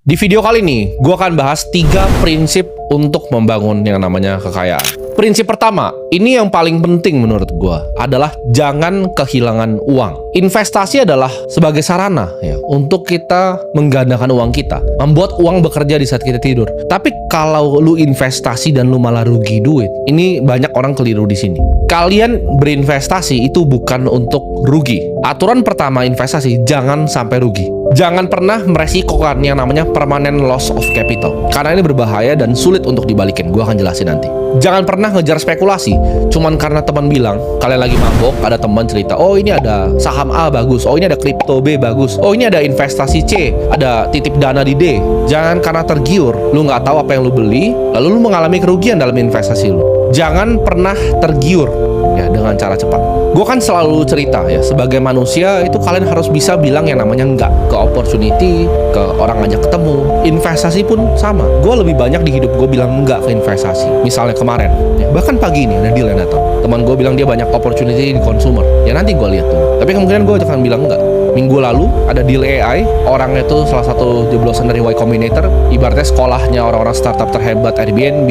Di video kali ini, gue akan bahas 3 prinsip untuk membangun yang namanya kekayaan. Prinsip pertama, ini yang paling penting menurut gue, adalah jangan kehilangan uang. Investasi adalah sebagai sarana ya untuk kita menggandakan uang kita, membuat uang bekerja di saat kita tidur. Tapi kalau lu investasi dan lu malah rugi duit, ini banyak orang keliru di sini. Kalian berinvestasi itu bukan untuk rugi. Aturan pertama investasi, jangan sampai rugi. Jangan pernah meresikokan yang namanya permanent loss of capital, karena ini berbahaya dan sulit untuk dibalikin. Gua akan jelasin nanti. Jangan pernah ngejar spekulasi cuman karena teman bilang, kalian lagi mabok, ada teman cerita, oh ini ada saham A bagus, oh ini ada kripto B bagus, oh ini ada investasi C, ada titip dana di D. Jangan karena tergiur, lu nggak tahu apa yang lu beli, lalu lu mengalami kerugian dalam investasi lu. Jangan pernah tergiur ya dengan cara cepat. Gue kan selalu cerita ya, sebagai manusia itu kalian harus bisa bilang yang namanya enggak ke opportunity, ke orang ngajak ketemu. Investasi pun sama. Gue lebih banyak di hidup gue bilang enggak ke investasi. Misalnya kemarin, ya, bahkan pagi ini ada deal yang datang. Teman gue bilang dia banyak opportunity di consumer. Ya nanti gue lihat tuh. Tapi kemungkinan gue akan bilang enggak. Minggu lalu ada deal AI, orangnya itu salah satu jeblosan dari Y Combinator, ibaratnya sekolahnya orang-orang startup terhebat Airbnb,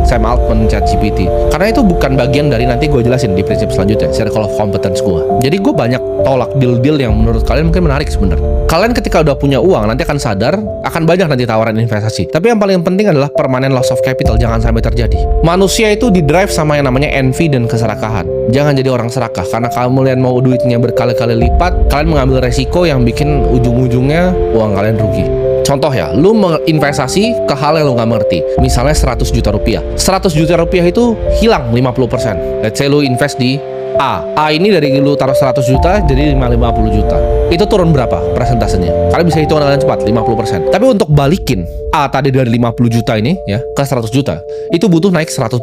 Sam Altman, ChatGPT. Karena itu bukan bagian dari, nanti gue jelasin di prinsip selanjutnya, circle of competence gue. Jadi gue banyak tolak deal-deal yang menurut kalian mungkin menarik sebenarnya. Kalian ketika udah punya uang nanti akan sadar akan banyak nanti tawaran investasi. Tapi yang paling penting adalah permanent loss of capital, jangan sampai terjadi. Manusia itu didrive sama yang namanya envy dan keserakahan. Jangan jadi orang serakah, karena kalian mau duitnya berkali-kali lipat, kalian mengambil resiko yang bikin ujung-ujungnya uang kalian rugi. Contoh ya, lu menginvestasi ke hal yang lu nggak ngerti. Misalnya 100 juta rupiah. 100 juta rupiah itu hilang 50%. Let's say lu invest di A ini dari lu taruh 100 juta jadi 50 juta. Itu turun berapa persentasenya? Kalian bisa hitung dengan cepat, 50%. Tapi untuk balikin A tadi dari 50 juta ini ya ke 100 juta, itu butuh naik 100%.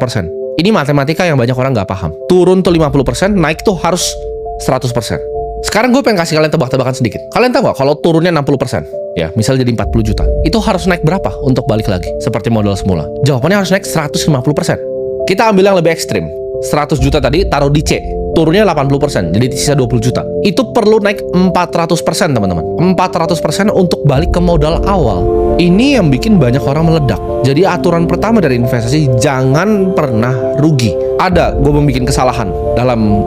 Ini matematika yang banyak orang nggak paham. Turun tuh 50%, naik tuh harus 100%. Sekarang gue pengen kasih kalian tebak-tebakan sedikit. Kalian tahu nggak kalau turunnya 60%? Ya, misalnya jadi 40 juta. Itu harus naik berapa untuk balik lagi? Seperti modal semula. Jawabannya harus naik 150%. Kita ambil yang lebih ekstrim. 100 juta tadi taruh di C. Turunnya 80%, jadi sisa 20 juta. Itu perlu naik 400%, teman-teman. 400% untuk balik ke modal awal. Ini yang bikin banyak orang meledak. Jadi aturan pertama dari investasi, jangan pernah rugi. Ada, gue membuat kesalahan dalam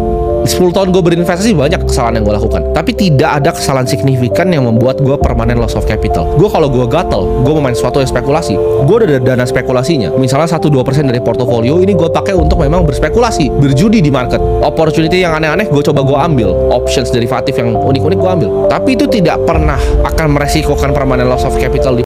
10 tahun gue berinvestasi, banyak kesalahan yang gue lakukan. Tapi tidak ada kesalahan signifikan yang membuat gue permanent loss of capital. Gue kalau gue gatel, gue mau main sesuatu yang spekulasi, gue udah ada dana spekulasinya. Misalnya 1-2% dari portofolio ini gue pakai untuk memang berspekulasi, berjudi di market. Opportunity yang aneh-aneh gue coba gue ambil. Options derivatif yang unik-unik gue ambil. Tapi itu tidak pernah akan meresikokan permanent loss of capital di